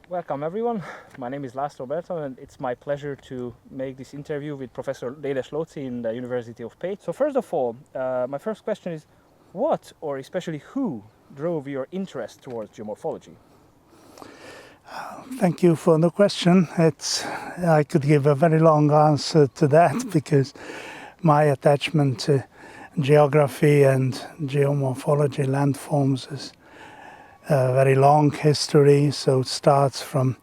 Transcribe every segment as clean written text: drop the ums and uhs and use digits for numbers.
Welcome everyone. My name is László and it's my pleasure to make this interview with Professor Loczy in the University of Pécs. So first of all, my first question is, what or especially who drove your interest towards geomorphology? Thank you for the question. I could give a very long answer to that because my attachment to geography and geomorphology landforms is a very long history. So it starts from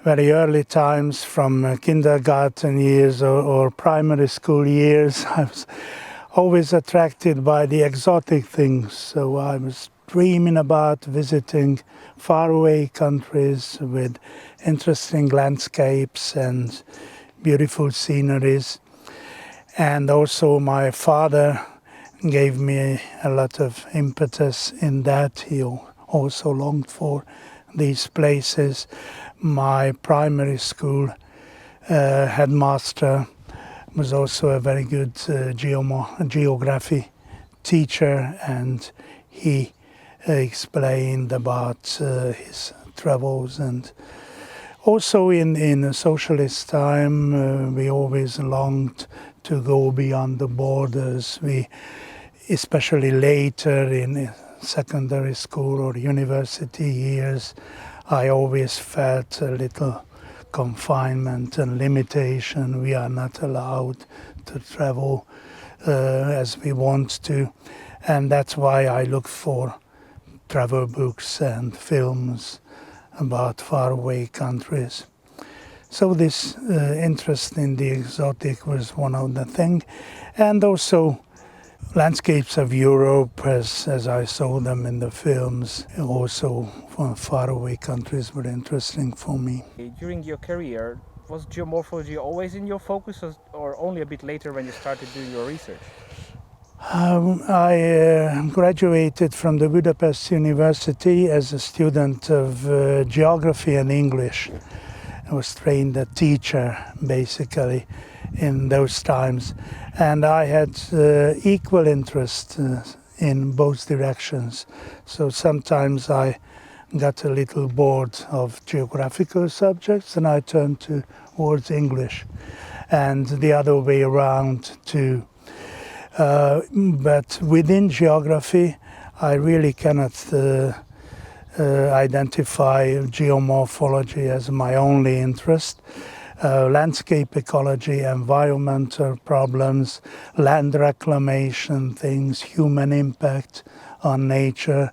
very early times, from kindergarten years or primary school years. I was always attracted by the exotic things. So I was dreaming about visiting faraway countries with interesting landscapes and beautiful sceneries. And also my father gave me a lot of impetus in that. He also longed for these places. My primary school headmaster was also a very good geography teacher, and he explained about his travels. And also in a socialist time, we always longed to go beyond the borders. We, especially later in secondary school or university years, I always felt a little confinement and limitation. We are not allowed to travel as we want to, and that's why I look for travel books and films about faraway countries. So this interest in the exotic was one of the things, and also landscapes of Europe as I saw them in the films, also from faraway countries were interesting for me. During your career, was geomorphology always in your focus or only a bit later when you started doing your research? I graduated from the Budapest University as a student of geography and English. I was trained a teacher, basically, in those times. And I had equal interest in both directions. So sometimes I got a little bored of geographical subjects and I turned towards English. And the other way around too. But within geography, I really cannot identify geomorphology as my only interest. Landscape ecology, environmental problems, land reclamation things, human impact on nature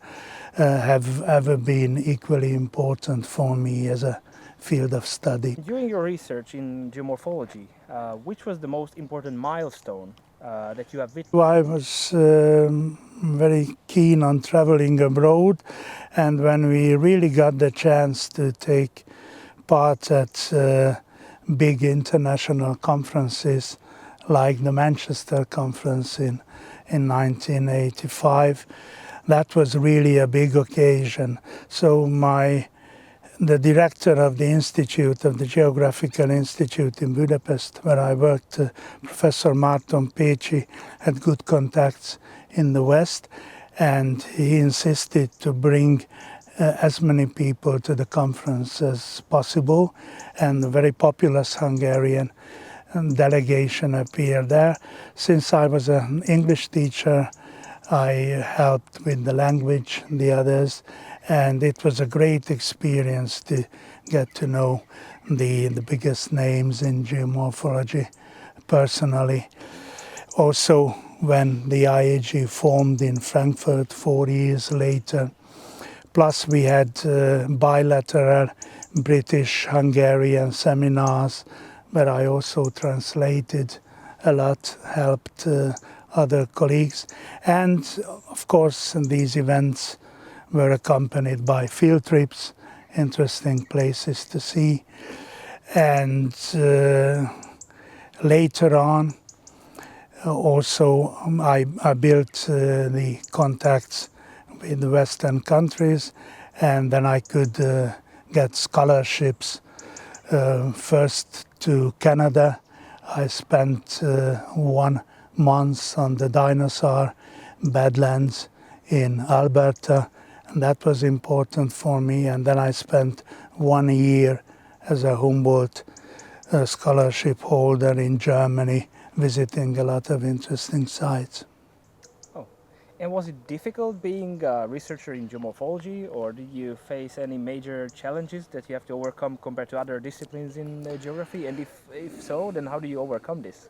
have ever been equally important for me as a field of study. During your research in geomorphology, which was the most important milestone that you have witnessed? I was very keen on traveling abroad, and when we really got the chance to take part at big international conferences like the Manchester Conference in 1985, that was really a big occasion. So the director of the Institute, of the Geographical Institute in Budapest, where I worked, Professor Márton Pécsi, had good contacts in the West, and he insisted to bring as many people to the conference as possible, and a very populous Hungarian delegation appeared there. Since I was an English teacher, I helped with the language, the others, and it was a great experience to get to know the biggest names in geomorphology personally. Also, when the IAG formed in Frankfurt 4 years later, plus we had bilateral British-Hungarian seminars where I also translated a lot, helped other colleagues, and of course these events were accompanied by field trips, interesting places to see. And later on, also I built the contacts with the Western countries, and then I could get scholarships. First to Canada. I spent 1 month on the dinosaur badlands in Alberta, And that was important for me. And then I spent 1 year as a Humboldt scholarship holder in Germany, visiting a lot of interesting sites. Oh, and was it difficult being a researcher in geomorphology, or did you face any major challenges that you have to overcome compared to other disciplines in geography? And if so, then how do you overcome this?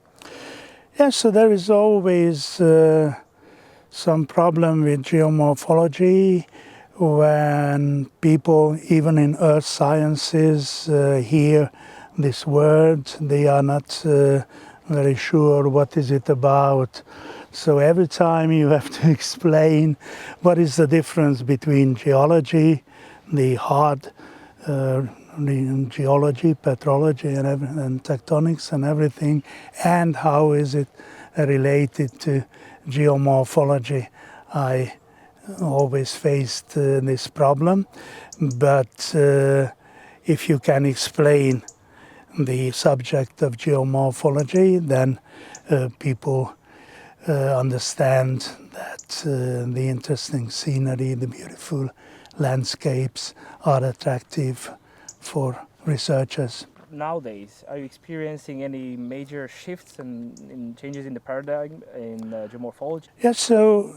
Yes, so there is always some problem with geomorphology when people, even in earth sciences, hear this word. They are not very sure what is it about. So every time you have to explain what is the difference between geology, the hard geology, petrology and tectonics and everything, and how is it related to geomorphology. I always faced this problem, but if you can explain the subject of geomorphology, then people understand that the interesting scenery, the beautiful landscapes are attractive for researchers. Nowadays, are you experiencing any major shifts and changes in the paradigm in geomorphology? Yes, so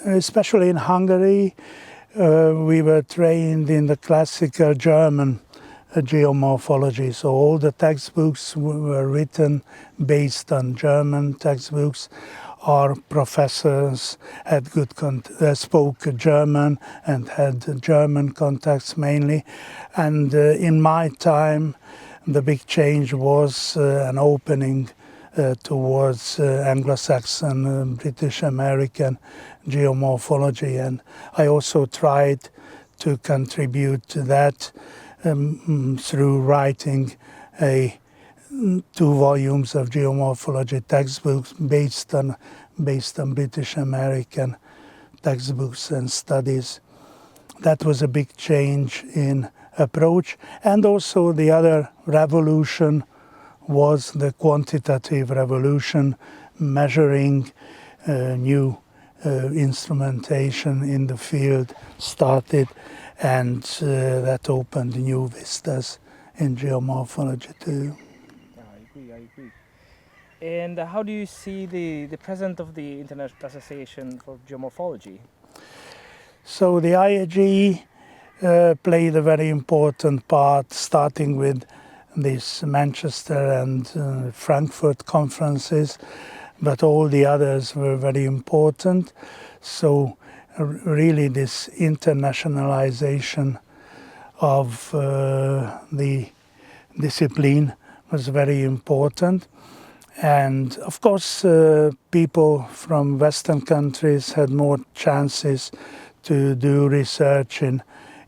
especially in Hungary, we were trained in the classical German geomorphology. So all the textbooks were written based on German textbooks. Our professors had spoke German and had German contacts mainly. And in my time, the big change was an opening towards Anglo-Saxon, British American geomorphology, and I also tried to contribute to that through writing 2 volumes of geomorphology textbooks based on British American textbooks and studies. That was a big change in approach, and also the other revolution was the quantitative revolution, measuring new instrumentation in the field started, and that opened new vistas in geomorphology too. I agree. And how do you see the presence of the International Association for Geomorphology? So the IAG played a very important part, starting with these Manchester and Frankfurt conferences, but all the others were very important. So really this internationalization of the discipline was very important. And of course, people from Western countries had more chances to do research in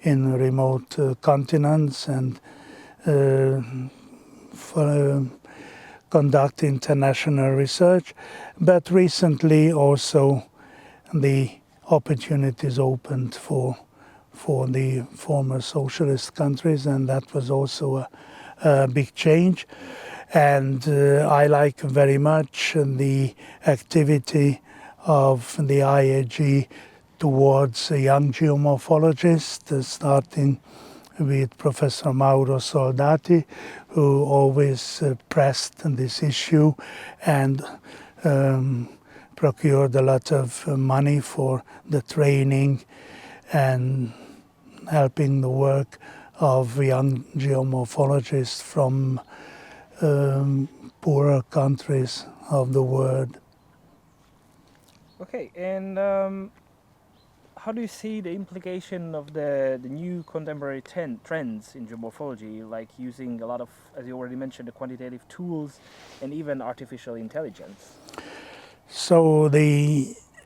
remote continents and conduct international research. But recently also the opportunities opened for the former socialist countries, and that was also a big change. And I like very much the activity of the IAG towards young geomorphologists, starting with Professor Mauro Soldati, who always pressed this issue and procured a lot of money for the training and helping the work of young geomorphologists from poorer countries of the world. Okay, and how do you see the implication of the new contemporary trends in geomorphology, like using a lot of, as you already mentioned, the quantitative tools and even artificial intelligence? So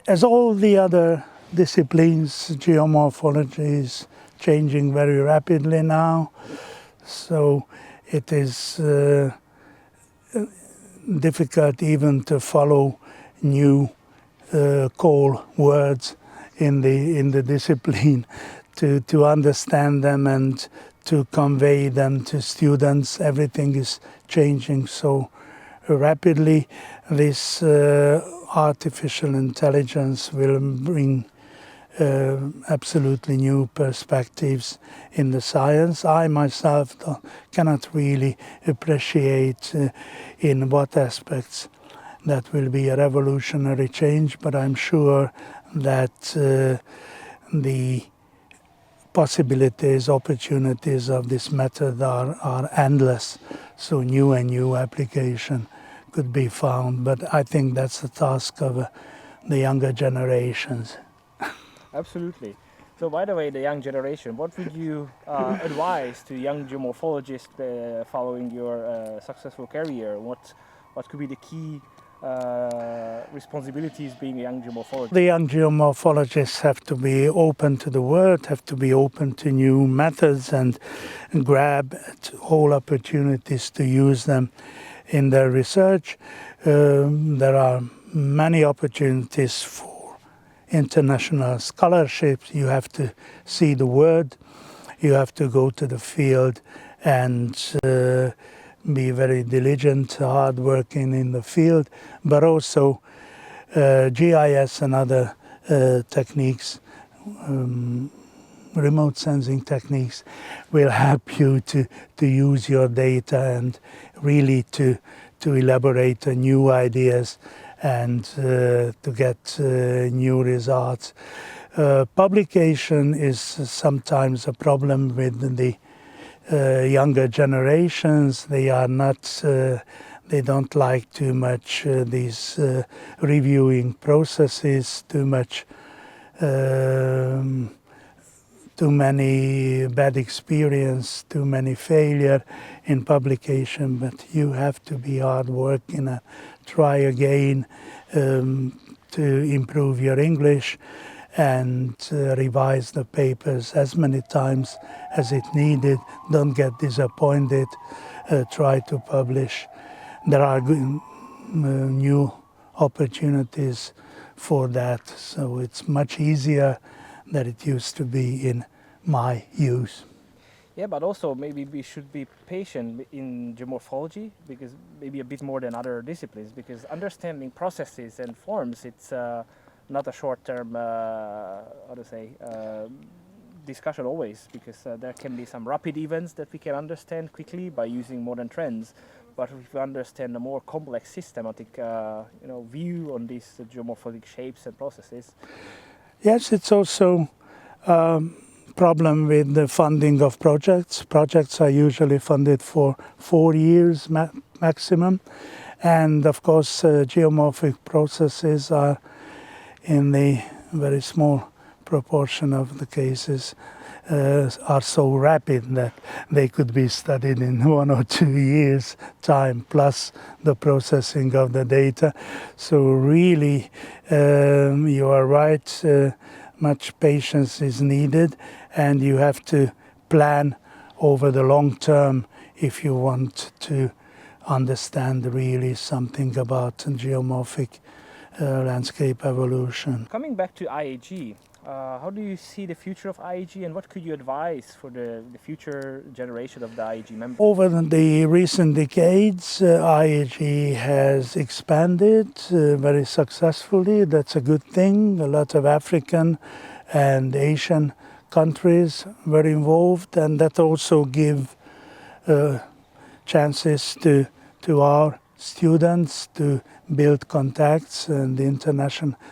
as all the other disciplines, geomorphology is changing very rapidly now. So it is difficult even to follow new call words in the discipline, to understand them and to convey them to students. Everything is changing so rapidly. This artificial intelligence will bring absolutely new perspectives in the science. I myself cannot really appreciate in what aspects that will be a revolutionary change, but I'm sure that the possibilities, opportunities of this method are endless, so new and new application could be found, but I think that's the task of the younger generations. Absolutely. So, by the way, the young generation, what would you advise to young geomorphologists following your successful career? What could be the key responsibilities being a young geomorphologist? The young geomorphologists have to be open to the world, have to be open to new methods and grab at all opportunities to use them in their research. There are many opportunities for international scholarships. You have to see the world, you have to go to the field and be very diligent, hard-working in the field, but also GIS and other techniques, remote sensing techniques, will help you to use your data and really to elaborate new ideas and to get new results. Publication is sometimes a problem with the younger generations. They are not, they don't like too much these reviewing processes, too many bad experience, too many failure in publication, but you have to be hard working and try again to improve your English and revise the papers as many times as it needed. Don't get disappointed, try to publish. There are good, new opportunities for that, so it's much easier than it used to be in my youth. Yeah, but also maybe we should be patient in geomorphology, because maybe a bit more than other disciplines, because understanding processes and forms, it's not a short-term, discussion always, because there can be some rapid events that we can understand quickly by using modern trends. But if we understand a more complex, systematic, view on these geomorphologic shapes and processes. Yes, it's also problem with the funding of projects. Projects are usually funded for 4 years maximum, and of course geomorphic processes are in the very small proportion of the cases are so rapid that they could be studied in 1 or 2 years time, plus the processing of the data. So really you are right, much patience is needed, and you have to plan over the long term if you want to understand really something about geomorphic landscape evolution. Coming back to IAG, how do you see the future of IAG, and what could you advise for the future generation of the IAG members? Over the recent decades, IAG has expanded very successfully. That's a good thing. A lot of African and Asian countries were involved, and that also give chances to our students to build contacts and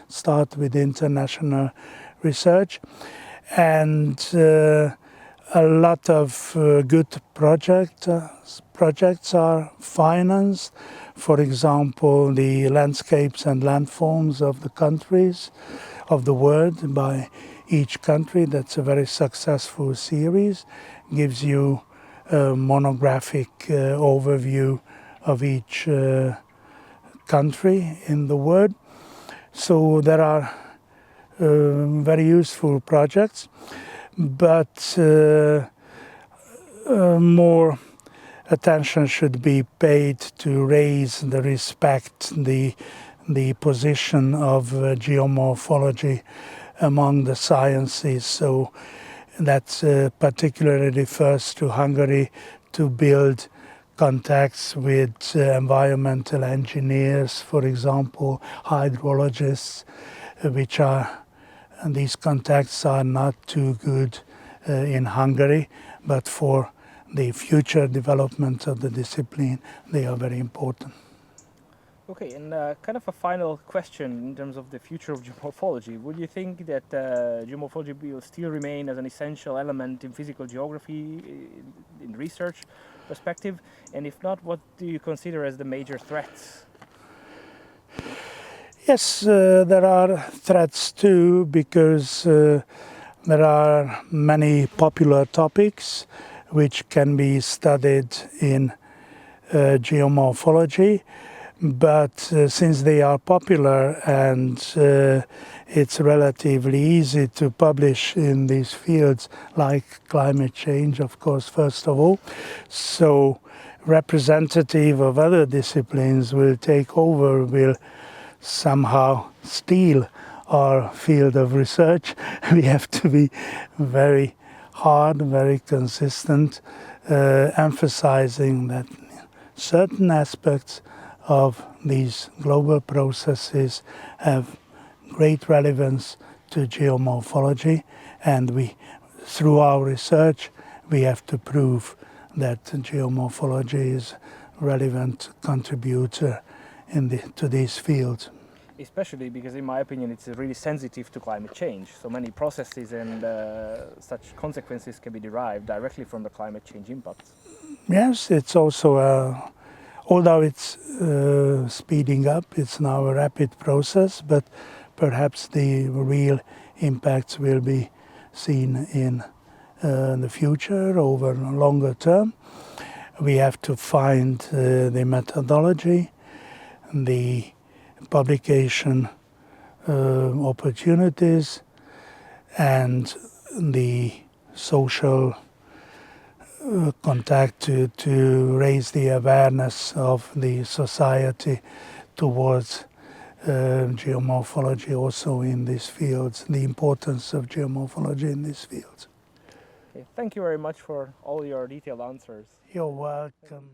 start with international research. And a lot of good projects are financed. For example, the landscapes and landforms of the countries of the world by each country. That's a very successful series. Gives you a monographic overview of each country in the world. So there are very useful projects, but more attention should be paid to raise the respect, the position of geomorphology among the sciences. So that particularly refers to Hungary, to build contacts with environmental engineers, for example, hydrologists, which are And these contacts are not too good in Hungary, but for the future development of the discipline, they are very important. Okay, and kind of a final question in terms of the future of geomorphology. Would you think that geomorphology will still remain as an essential element in physical geography in research perspective? And if not, what do you consider as the major threats? Yes, there are threats too, because there are many popular topics which can be studied in geomorphology, but since they are popular and it's relatively easy to publish in these fields, like climate change, of course, first of all, so representative of other disciplines will take over, will somehow steal our field of research. We have to be very hard, very consistent, emphasizing that certain aspects of these global processes have great relevance to geomorphology, and through our research, we have to prove that geomorphology is a relevant contributor to these fields. Especially because, in my opinion, it's really sensitive to climate change. So many processes and such consequences can be derived directly from the climate change impacts. Yes, it's also, although it's speeding up, it's now a rapid process, but perhaps the real impacts will be seen in the future, over a longer term. We have to find the methodology, the publication opportunities, and the social contact to raise the awareness of the society towards geomorphology also in these fields, the importance of geomorphology in these fields. Okay, thank you very much for all your detailed answers. You're welcome.